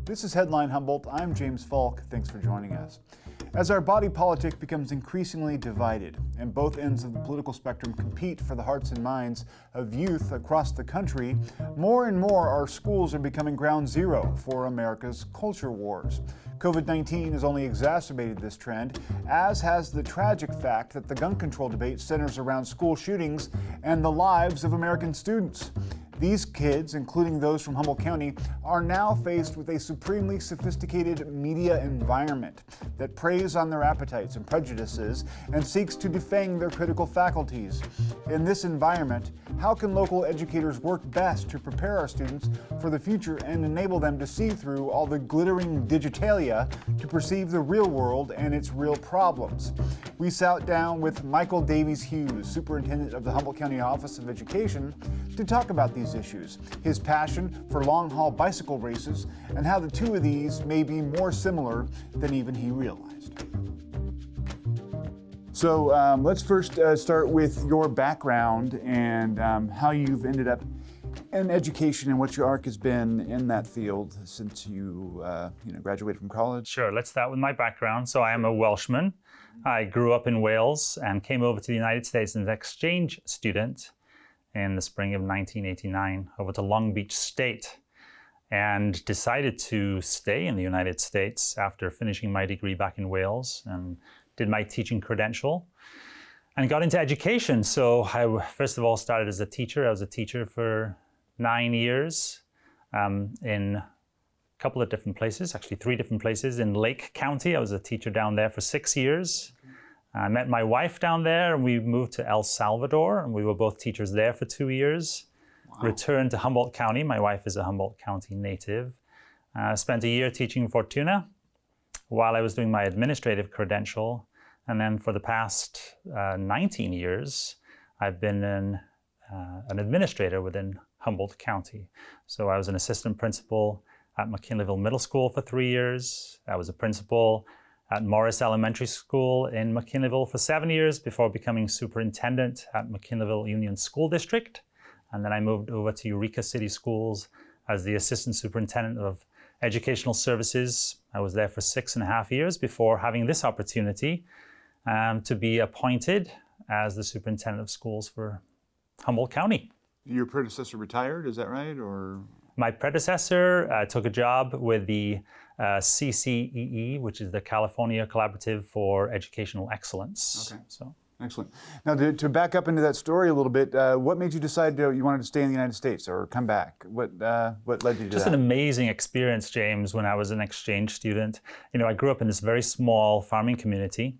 This is Headline Humboldt. I'm James Falk. Thanks for joining us. As our body politic becomes increasingly divided and both ends of the political spectrum compete for the hearts and minds of youth across the country, more and more our schools are becoming ground zero for America's culture wars. COVID-19 has only exacerbated this trend, as has the tragic fact that the gun control debate centers around school shootings and the lives of American students. These kids, including those from Humboldt County, are now faced with a supremely sophisticated media environment that preys on their appetites and prejudices and seeks to defang their critical faculties. In this environment, how can local educators work best to prepare our students for the future and enable them to see through all the glittering digitalia to perceive the real world and its real problems? We sat down with Michael Davis-Hughes, Superintendent of the Humboldt County Office of Education, to talk about these issues, his passion for long-haul bicycle races, and how the two of these may be more similar than even he realized. So let's first start with your background and how you've ended up in education and what your arc has been in that field since you graduated from college. Sure, let's start with my background. So I am a Welshman. I grew up in Wales and came over to the United States as an exchange student in the spring of 1989 over to Long Beach State, and decided to stay in the United States after finishing my degree back in Wales, and did my teaching credential and got into education. So I first of all started as a teacher. I was a teacher for 9 years in a couple of different places, actually 3 different places. In Lake County, I was a teacher down there for 6 years. I met my wife down there and we moved to El Salvador, and we were both teachers there for 2 years. Wow. Returned to Humboldt County. My wife is a Humboldt County native. Spent a year teaching Fortuna while I was doing my administrative credential. And then for the past 19 years, I've been an administrator within Humboldt County. So I was an assistant principal at McKinleyville Middle School for 3 years. I was a principal at Morris Elementary School in McKinleyville for 7 years before becoming superintendent at McKinleyville Union School District. And then I moved over to Eureka City Schools as the assistant superintendent of educational services. I was there for 6.5 years before having this opportunity to be appointed as the superintendent of schools for Humboldt County. Your predecessor retired, is that right? Or my predecessor took a job with the CCEE, which is the California Collaborative for Educational Excellence. Okay. So. Excellent. Now, to back up into that story a little bit, what made you decide you wanted to stay in the United States or come back? What led you to that? Just an amazing experience, James, when I was an exchange student. You know, I grew up in this very small farming community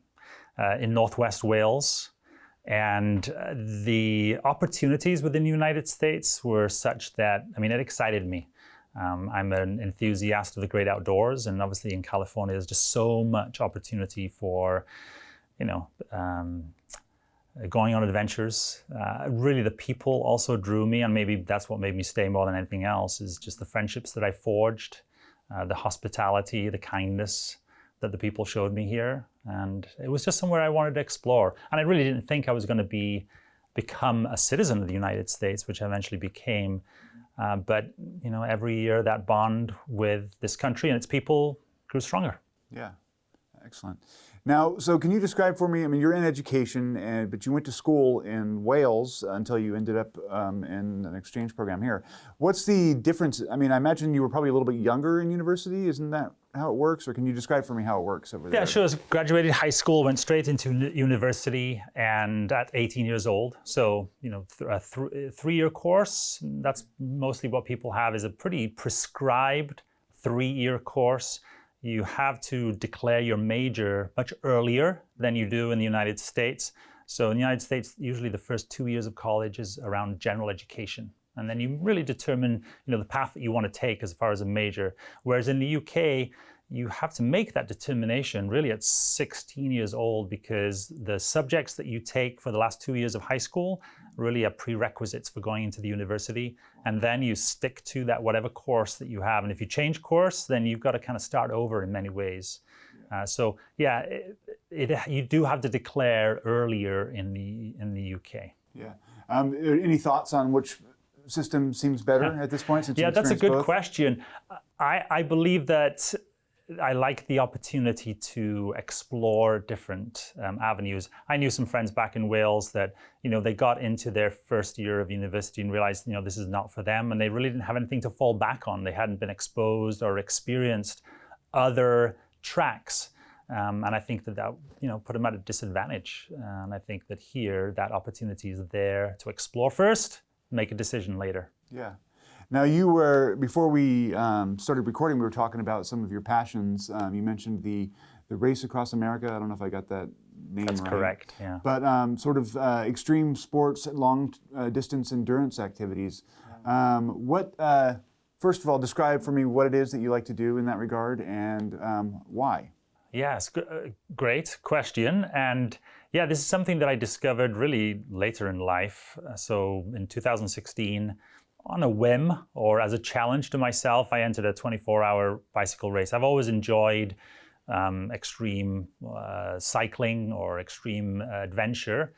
in Northwest Wales. And the opportunities within the United States were such that, it excited me. I'm an enthusiast of the great outdoors, and obviously in California, there's just so much opportunity for, going on adventures. Really, the people also drew me, and maybe that's what made me stay more than anything else, is just the friendships that I forged, the hospitality, the kindness that the people showed me here. And it was just somewhere I wanted to explore. And I really didn't think I was going to become a citizen of the United States, which I eventually became. But every year that bond with this country and its people grew stronger. Yeah, excellent. Now, so can you describe for me, you're in education, but you went to school in Wales until you ended up in an exchange program here. What's the difference? I imagine you were probably a little bit younger in university. Isn't that how it works? Or can you describe for me how it works over there? Yeah, sure. I graduated high school, went straight into university, and at 18 years old. So, a 3-year course, that's mostly what people have, is a pretty prescribed 3-year course. You have to declare your major much earlier than you do in the United States. So in the United States, usually the first 2 years of college is around general education. And then you really determine, the path that you want to take as far as a major. Whereas in the UK, you have to make that determination really at 16 years old, because the subjects that you take for the last 2 years of high school really are prerequisites for going into the university. And then you stick to that whatever course that you have. And if you change course, then you've got to kind of start over in many ways. You do have to declare earlier in the UK. Yeah. Any thoughts on which system seems better at this point since Yeah, you've that's a experienced good both? question. I believe that I like the opportunity to explore different avenues. I knew some friends back in Wales that, they got into their first year of university and realized, this is not for them, and they really didn't have anything to fall back on. They hadn't been exposed or experienced other tracks. And I think that put them at a disadvantage. And I think that here, that opportunity is there to explore first, make a decision later. Yeah. Now before we started recording, we were talking about some of your passions. You mentioned the race across America. I don't know if I got that name right. That's correct, yeah. But sort of extreme sports, long distance endurance activities. First of all, describe for me what it is that you like to do in that regard and why. Yes, great question. And yeah, this is something that I discovered really later in life. So in 2016, on a whim or as a challenge to myself, I entered a 24-hour bicycle race. I've always enjoyed extreme cycling or extreme adventure.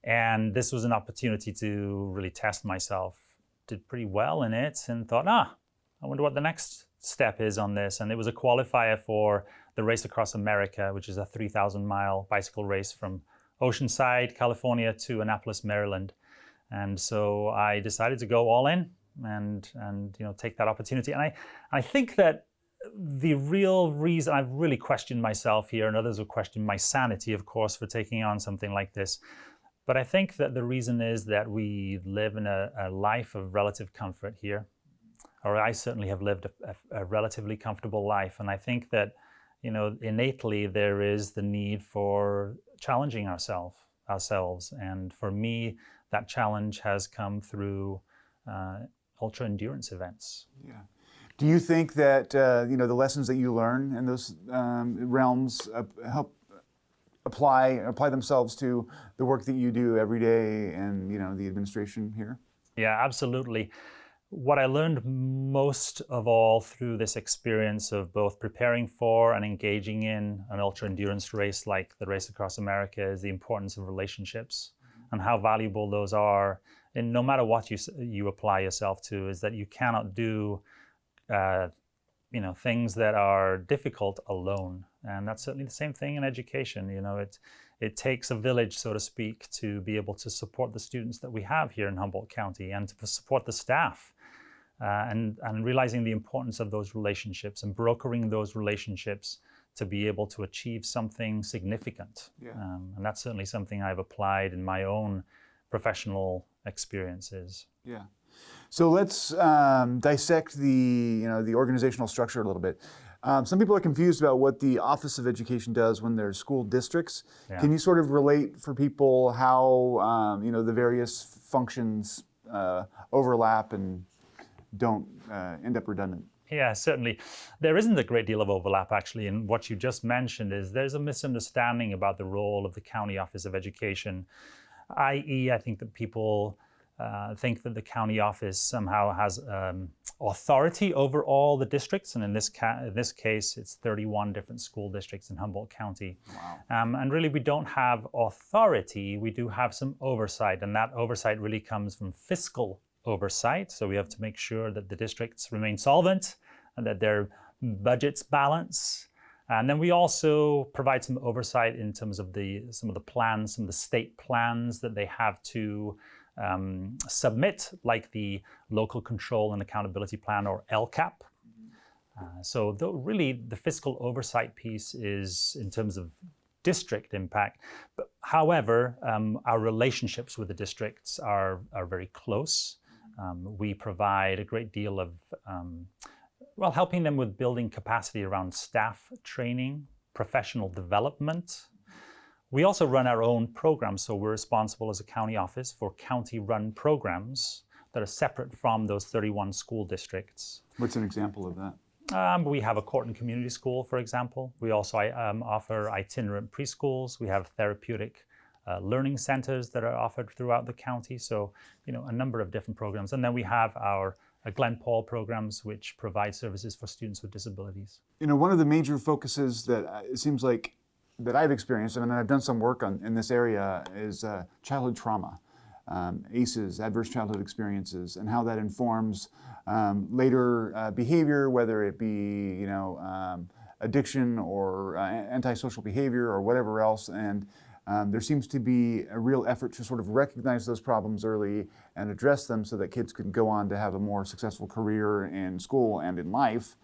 And this was an opportunity to really test myself. Did pretty well in it and thought, I wonder what the next step is on this. And it was a qualifier for the Race Across America, which is a 3,000-mile bicycle race from Oceanside, California to Annapolis, Maryland. And so I decided to go all in and take that opportunity. And I think that the real reason I've really questioned myself here, and others have questioned my sanity, of course, for taking on something like this. But I think that the reason is that we live in a life of relative comfort here, or I certainly have lived a relatively comfortable life. And I think that, innately there is the need for challenging ourselves. And for me, that challenge has come through ultra endurance events. Yeah. Do you think that the lessons that you learn in those realms help apply themselves to the work that you do every day and the administration here? Yeah, absolutely. What I learned most of all through this experience of both preparing for and engaging in an ultra endurance race like the Race Across America is the importance of relationships and how valuable those are. And no matter what you apply yourself to, is that you cannot do things that are difficult alone. And that's certainly the same thing in education. It takes a village, so to speak, to be able to support the students that we have here in Humboldt County and to support the staff. And realizing the importance of those relationships and brokering those relationships to be able to achieve something significant. Yeah. And that's certainly something I've applied in my own professional experiences. Yeah. So let's dissect the organizational structure a little bit. Some people are confused about what the Office of Education does when there's school districts. Yeah. Can you sort of relate for people how the various functions overlap and don't end up redundant? Yeah, certainly. There isn't a great deal of overlap, actually, and what you just mentioned is there's a misunderstanding about the role of the County Office of Education, i.e., I think that people think that the county office somehow has authority over all the districts, and in this case, it's 31 different school districts in Humboldt County. Wow. And really, we don't have authority, we do have some oversight, and that oversight really comes from fiscal oversight. So we have to make sure that the districts remain solvent and that their budgets balance. And then we also provide some oversight in terms of some of the state plans that they have to submit, like the Local Control and Accountability Plan, or LCAP. So really the fiscal oversight piece is in terms of district impact. But however, our relationships with the districts are very close. We provide a great deal of helping them with building capacity around staff training, professional development. We also run our own programs, so we're responsible as a county office for county-run programs that are separate from those 31 school districts. What's an example of that? We have a court and community school, for example. We also offer itinerant preschools. We have therapeutic learning centers that are offered throughout the county. So, a number of different programs. And then we have our Glen Paul programs, which provide services for students with disabilities. One of the major focuses that it seems like that I've experienced, and I've done some work in this area, is childhood trauma. ACEs, adverse childhood experiences, and how that informs later behavior, whether it be addiction or antisocial behavior or whatever else. And there seems to be a real effort to sort of recognize those problems early and address them so that kids can go on to have a more successful career in school and in life.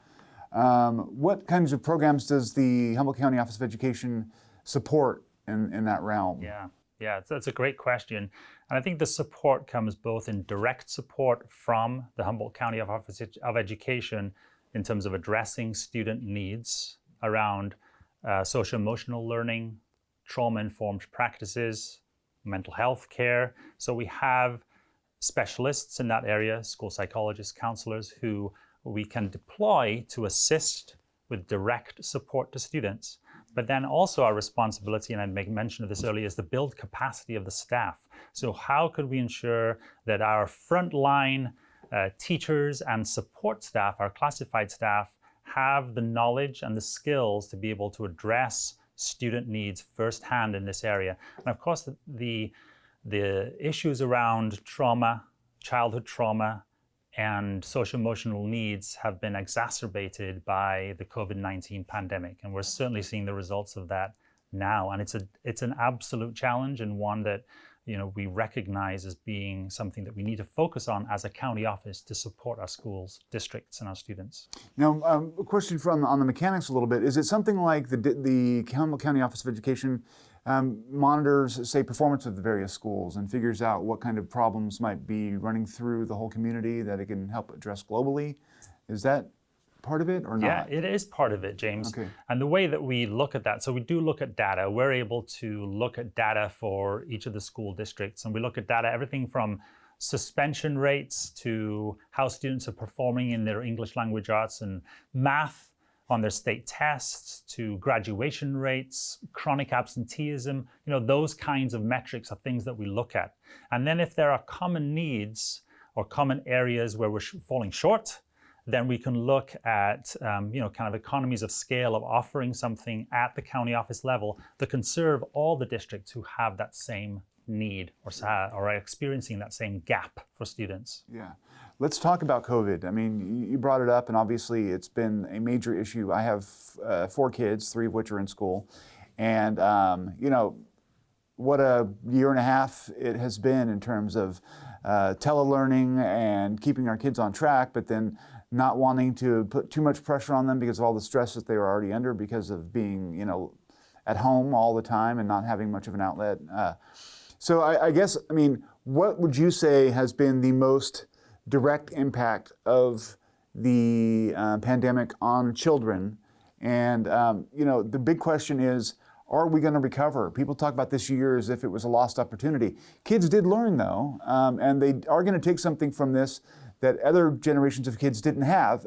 What kinds of programs does the Humboldt County Office of Education support in that realm? Yeah, that's a great question. And I think the support comes both in direct support from the Humboldt County Office of Education in terms of addressing student needs around social-emotional learning, trauma-informed practices, mental health care. So we have specialists in that area, school psychologists, counselors, who we can deploy to assist with direct support to students. But then also our responsibility, and I make mention of this earlier, is to build capacity of the staff. So how could we ensure that our frontline teachers and support staff, our classified staff, have the knowledge and the skills to be able to address student needs firsthand in this area? And of course, the issues around trauma, childhood trauma, and social-emotional needs have been exacerbated by the COVID-19 pandemic. And we're certainly seeing the results of that now. And it's an absolute challenge, and one that we recognize as being something that we need to focus on as a county office to support our schools, districts, and our students. Now, a question on the mechanics a little bit. Is it something like the Humboldt County Office of Education monitors, say, performance of the various schools and figures out what kind of problems might be running through the whole community that it can help address globally? Is that part of it or not? Yeah, it is part of it, James. Okay. And the way that we look at that, so we do look at data. We're able to look at data for each of the school districts, and we look at data, everything from suspension rates to how students are performing in their English language arts and math on their state tests, to graduation rates, chronic absenteeism. Those kinds of metrics are things that we look at. And then if there are common needs or common areas where we're falling short, then we can look at kind of economies of scale of offering something at the county office level that can serve all the districts who have that same need or are experiencing that same gap for students. Yeah. Let's talk about COVID. I mean, you brought it up, and obviously it's been a major issue. I have 4 kids, 3 of which are in school. And, what a year and a half it has been in terms of telelearning and keeping our kids on track, but then not wanting to put too much pressure on them because of all the stress that they were already under because of being, at home all the time and not having much of an outlet. So I guess, what would you say has been the most direct impact of the pandemic on children? And, the big question is, are we going to recover? People talk about this year as if it was a lost opportunity. Kids did learn, though, and they are going to take something from this that other generations of kids didn't have.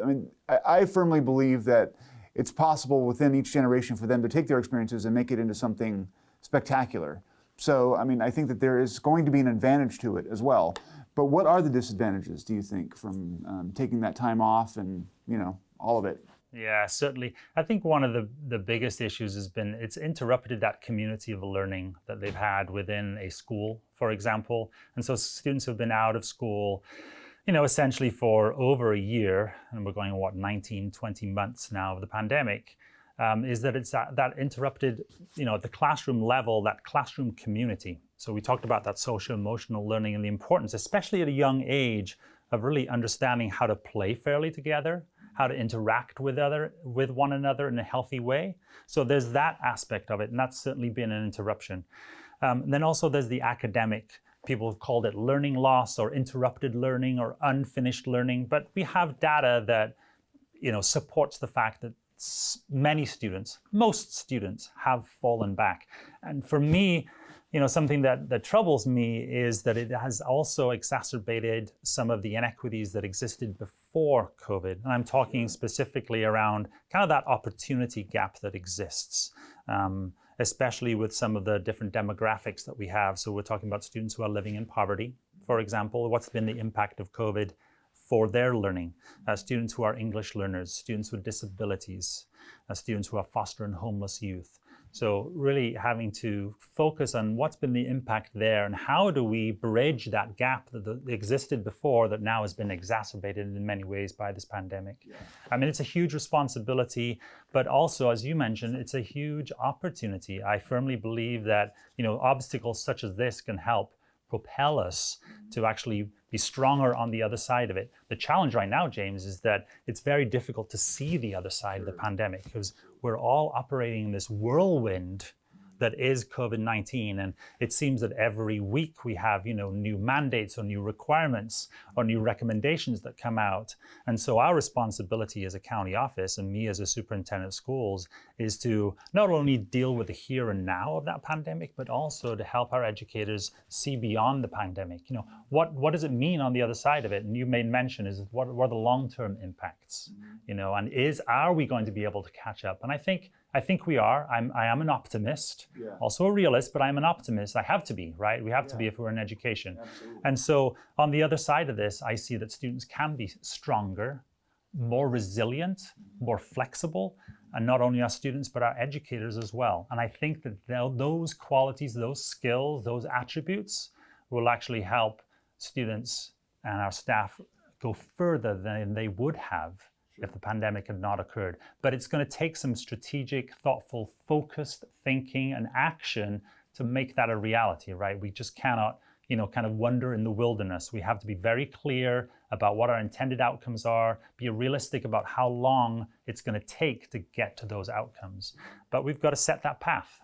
I firmly believe that it's possible within each generation for them to take their experiences and make it into something spectacular. So, I think that there is going to be an advantage to it as well. But what are the disadvantages, do you think, from taking that time off and, all of it? Yeah, certainly. I think one of the biggest issues has been it's interrupted that community of learning that they've had within a school, for example. And so students have been out of school, essentially for over a year, and we're going, 19, 20 months now of the pandemic, is that it's that interrupted, at the classroom level, that classroom community. So we talked about that social emotional learning and the importance, especially at a young age, of really understanding how to play fairly together, how to interact with one another in a healthy way. So there's that aspect of it, and that's certainly been an interruption. Then also there's the academic. People have called it learning loss or interrupted learning or unfinished learning, but we have data that supports the fact that most students have fallen back. And for me, something that troubles me is that it has also exacerbated some of the inequities that existed before COVID. And I'm talking specifically around kind of that opportunity gap that exists, especially with some of the different demographics that we have. So we're talking about students who are living in poverty, for example. What's been the impact of COVID for their learning? Students who are English learners, students with disabilities, students who are foster and homeless youth, So really having to focus on what's been the impact there and how do we bridge that gap that existed before that now has been exacerbated in many ways by this pandemic. Yeah. I mean, it's a huge responsibility, but also, as you mentioned, it's a huge opportunity. I firmly believe that, obstacles such as this can help propel us to actually be stronger on the other side of it. The challenge right now, James, is that it's very difficult to see the other side of the pandemic because we're all operating in this whirlwind that is COVID-19. And it seems that every week we have, new mandates or new requirements or new recommendations that come out. And so our responsibility as a county office and me as a superintendent of schools is to not only deal with the here and now of that pandemic, but also to help our educators see beyond the pandemic. What does it mean on the other side of it? And you made mention is what are the long-term impacts, and are we going to be able to catch up? And I think we are. I am an optimist, also a realist, but I'm an optimist. I have to be, right? We have to be if we're in education. Absolutely. And so on the other side of this, I see that students can be stronger, more resilient, more flexible, and not only our students, but our educators as well. And I think that those qualities, those skills, those attributes will actually help students and our staff go further than they would have if the pandemic had not occurred. But it's going to take some strategic, thoughtful, focused thinking and action to make that a reality, right? We just cannot, kind of wander in the wilderness. We have to be very clear about what our intended outcomes are, be realistic about how long it's going to take to get to those outcomes. But we've got to set that path.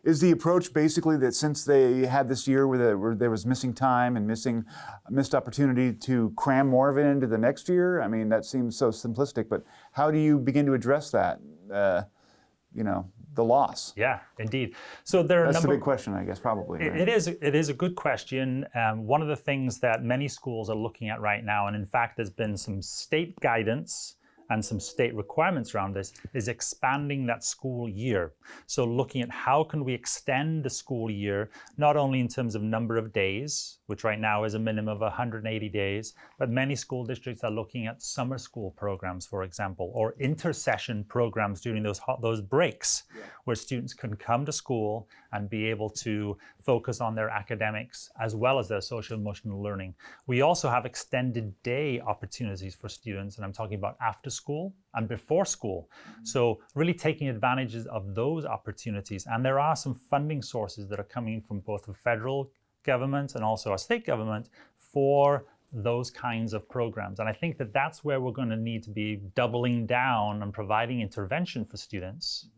Is the approach basically that since they had this year where there was missing time and missed opportunity to cram more of it into the next year? I mean, that seems so simplistic, but how do you begin to address that, the loss? Yeah, indeed. So that's the big question, I guess, probably. Right? It is a good question. One of the things that many schools are looking at right now, and in fact, there's been some state guidance and some state requirements around this, is expanding that school year. So looking at how can we extend the school year, not only in terms of number of days, which right now is a minimum of 180 days, but many school districts are looking at summer school programs, for example, or intersession programs during those breaks, where students can come to school and be able to focus on their academics as well as their social emotional learning. We also have extended day opportunities for students, and I'm talking about after school and before school. So really taking advantages of those opportunities. And there are some funding sources that are coming from both the federal government and also our state government for those kinds of programs. And I think that that's where we're going to need to be doubling down on providing intervention for students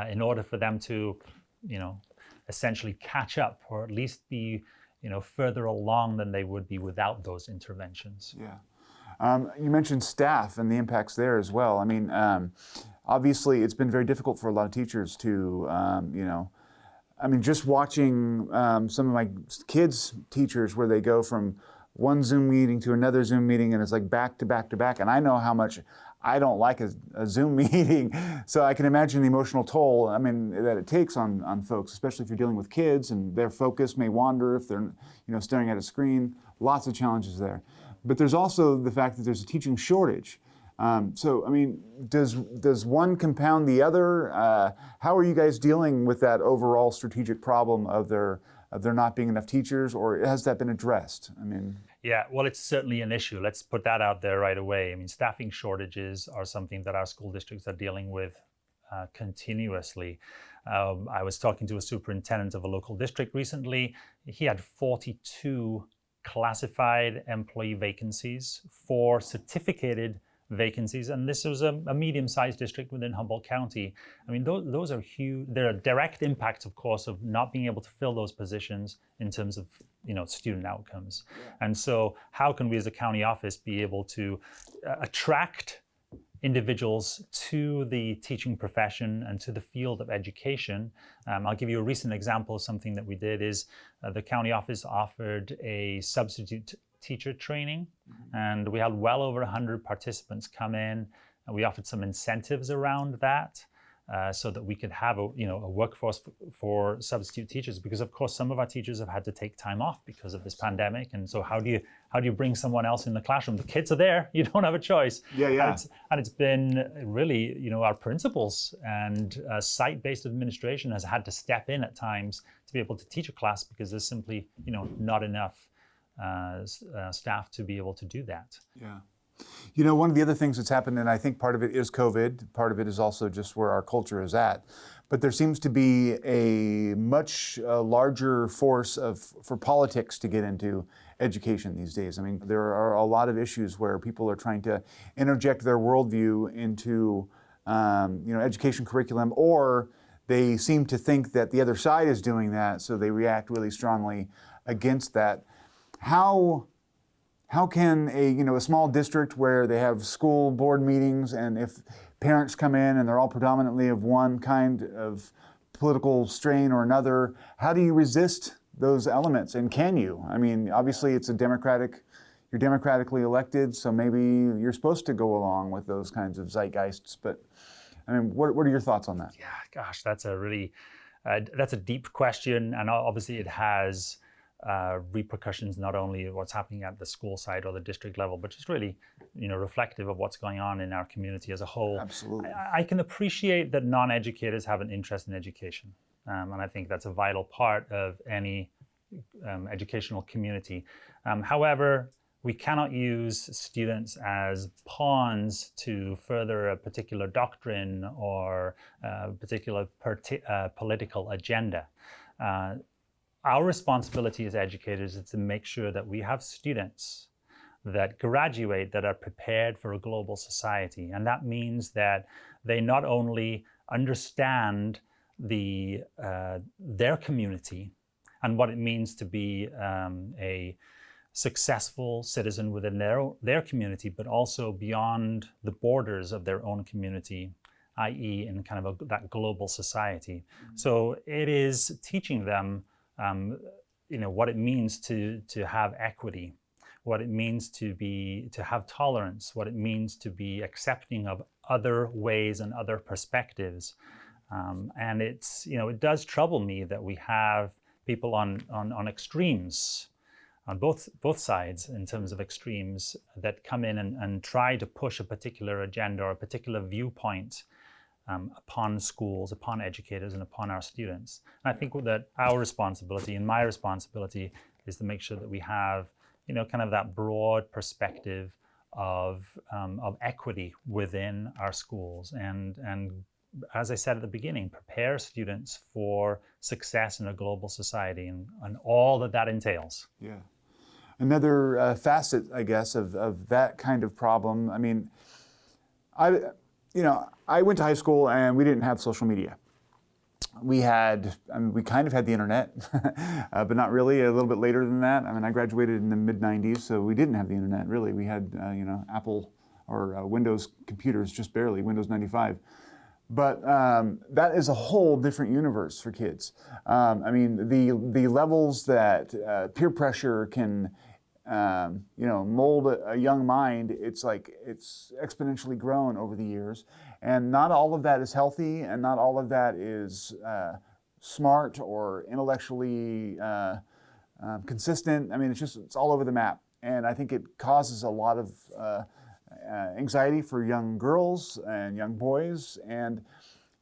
in order for them to, essentially catch up or at least be, further along than they would be without those interventions. Yeah. You mentioned staff and the impacts there as well. I mean, obviously it's been very difficult for a lot of teachers to, just watching some of my kids' teachers where they go from one Zoom meeting to another Zoom meeting and it's like back to back to back. And I know how much I don't like a Zoom meeting. So I can imagine the emotional toll, that it takes on folks, especially if you're dealing with kids and their focus may wander if they're, staring at a screen. Lots of challenges there. But there's also the fact that there's a teaching shortage. Does one compound the other? How are you guys dealing with that overall strategic problem of there not being enough teachers, or has that been addressed? Yeah, well, it's certainly an issue. Let's put that out there right away. Staffing shortages are something that our school districts are dealing with continuously. I was talking to a superintendent of a local district recently. He had 42 classified employee vacancies, 4 certificated vacancies, and this was a medium-sized district within Humboldt County. Those are huge. There are direct impacts, of course, of not being able to fill those positions in terms of student outcomes. Yeah. And so how can we as a county office be able to attract individuals to the teaching profession and to the field of education? I'll give you a recent example of something that we did is the county office offered a substitute teacher training, and we had well over 100 participants come in, and we offered some incentives around that. so that we could have a workforce for substitute teachers, because of course some of our teachers have had to take time off because of this pandemic. And so how do you bring someone else in the classroom? The kids are there, you don't have a choice. Yeah. And it's been really, our principals and site-based administration has had to step in at times to be able to teach a class, because there's simply not enough staff to be able to do that. Yeah. One of the other things that's happened, and I think part of it is COVID, part of it is also just where our culture is at, but there seems to be a much larger force for politics to get into education these days. I mean, there are a lot of issues where people are trying to interject their worldview into education curriculum, or they seem to think that the other side is doing that, so they react really strongly against that. How can a small district where they have school board meetings, and if parents come in and they're all predominantly of one kind of political strain or another, how do you resist those elements? And can you? I mean, obviously you're democratically elected, so maybe you're supposed to go along with those kinds of zeitgeists, but I mean, what are your thoughts on that? Yeah, gosh, that's a really, that's a deep question, and obviously it has repercussions, not only what's happening at the school side or the district level, but just really, reflective of what's going on in our community as a whole. Absolutely. I can appreciate that non-educators have an interest in education, and I think that's a vital part of any educational community. However, we cannot use students as pawns to further a particular doctrine or a particular political agenda. Our responsibility as educators is to make sure that we have students that graduate that are prepared for a global society. And that means that they not only understand their community and what it means to be a successful citizen within their community, but also beyond the borders of their own community, i.e. in kind of that global society. So it is teaching them what it means to have equity, what it means to have tolerance, what it means to be accepting of other ways and other perspectives. And it does trouble me that we have people on extremes, on both sides in terms of extremes, that come in and try to push a particular agenda or a particular viewpoint upon schools, upon educators, and upon our students. And I think that our responsibility and my responsibility is to make sure that we have, kind of that broad perspective of equity within our schools, and as I said at the beginning, prepare students for success in a global society and all that entails. Yeah. Another facet, I guess, of that kind of problem. I mean, I went to high school and we didn't have social media. We kind of had the internet, but not really. A little bit later than that. I mean, I graduated in the mid-90s, so we didn't have the internet, really. We had, Apple or Windows computers, just barely, Windows 95. But that is a whole different universe for kids. I mean, the levels that peer pressure can mold a young mind, it's exponentially grown over the years. And not all of that is healthy, and not all of that is smart or intellectually consistent. I mean, it's all over the map. And I think it causes a lot of anxiety for young girls and young boys. And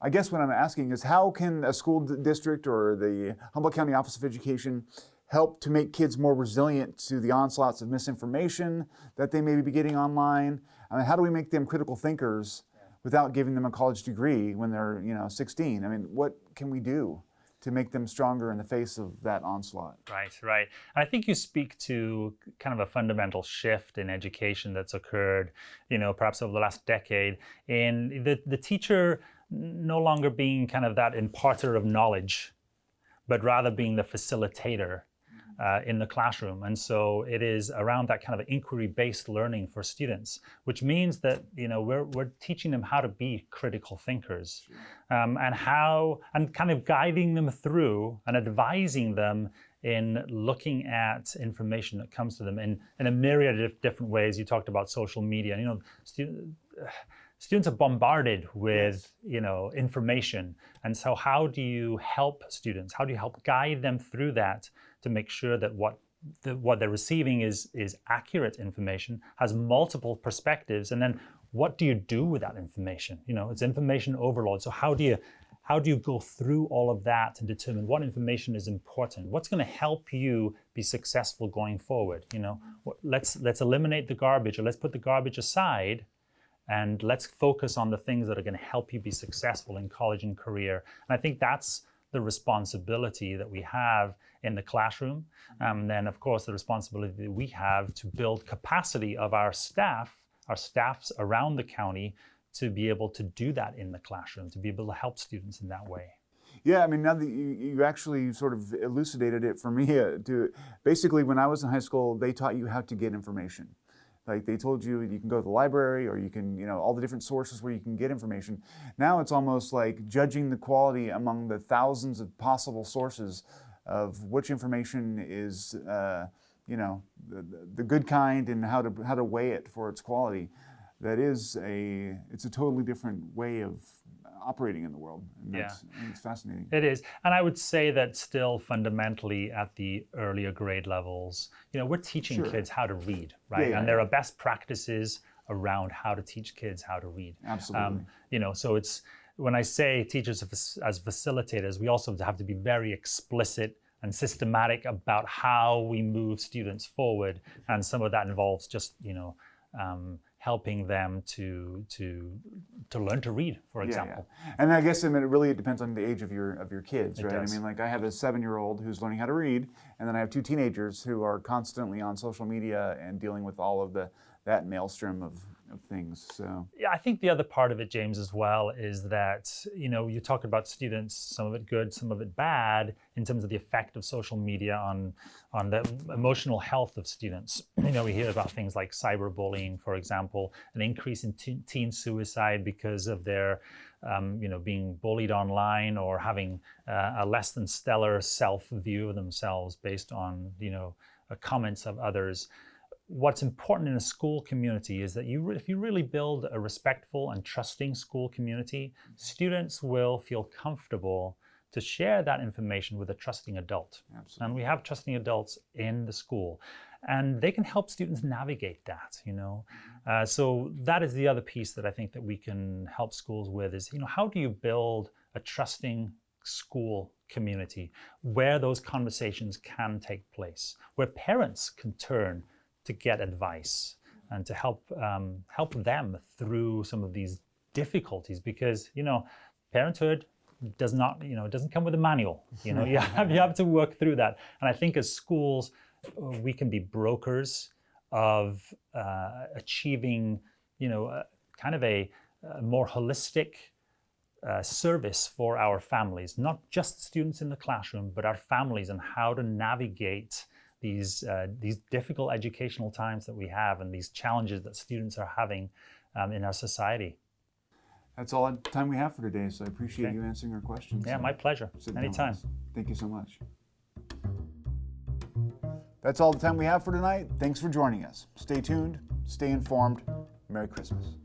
I guess what I'm asking is, how can a school district or the Humboldt County Office of Education help to make kids more resilient to the onslaughts of misinformation that they may be getting online? I mean, how do we make them critical thinkers without giving them a college degree when they're 16? I mean, what can we do to make them stronger in the face of that onslaught? Right. I think you speak to kind of a fundamental shift in education that's occurred, perhaps over the last decade, in the teacher no longer being kind of that imparter of knowledge, but rather being the facilitator in the classroom. And so it is around that kind of inquiry-based learning for students, which means that we're teaching them how to be critical thinkers, and kind of guiding them through and advising them in looking at information that comes to them in a myriad of different ways. You talked about social media. students are bombarded with information, and so how do you help students? How do you help guide them through that to make sure that what they're receiving is accurate information, has multiple perspectives, and then what do you do with that information? It's information overload. So how do you go through all of that and determine what information is important? What's going to help you be successful going forward? Let's eliminate the garbage, or let's put the garbage aside, and let's focus on the things that are going to help you be successful in college and career. And I think that's the responsibility that we have in the classroom. Then, of course, the responsibility that we have to build capacity of our staffs around the county to be able to do that in the classroom, to be able to help students in that way. Yeah, I mean, now that you actually sort of elucidated it for me, basically when I was in high school, they taught you how to get information. Like they told you can go to the library, or you can, all the different sources where you can get information. Now it's almost like judging the quality among the thousands of possible sources of which information is, the good kind, and how to weigh it for its quality. It's a totally different way of operating in the world. And it's fascinating. It is. And I would say that still fundamentally at the earlier grade levels, we're teaching kids how to read, right? And there are best practices around how to teach kids how to read. Absolutely. So it's, when I say teachers as facilitators, we also have to be very explicit and systematic about how we move students forward. And some of that involves just, helping them to learn to read, for example. Yeah. And I guess it really depends on the age of your kids, right? I mean, like I have a 7-year-old who's learning how to read, and then I have 2 teenagers who are constantly on social media and dealing with all of that maelstrom of things. So yeah, I think the other part of it, James, as well, is that you talk about students, some of it good, some of it bad, in terms of the effect of social media on the emotional health of students. We hear about things like cyberbullying, for example, an increase in teen suicide because of their being bullied online, or having a less than stellar self-view of themselves based on comments of others. What's important in a school community is that if you really build a respectful and trusting school community, students will feel comfortable to share that information with a trusting adult. Absolutely. And we have trusting adults in the school, and they can help students navigate that. So that is the other piece that I think that we can help schools with is, how do you build a trusting school community where those conversations can take place, where parents can turn to get advice and to help them through some of these difficulties, because parenthood does not it doesn't come with a manual. You have to work through that. And I think as schools we can be brokers of achieving kind of a more holistic service for our families, not just students in the classroom, but our families, and how to navigate these difficult educational times that we have, and these challenges that students are having in our society. That's all the time we have for today, so I appreciate you answering our questions. Yeah, my pleasure. Anytime. Thank you so much. That's all the time we have for tonight. Thanks for joining us. Stay tuned, stay informed. Merry Christmas.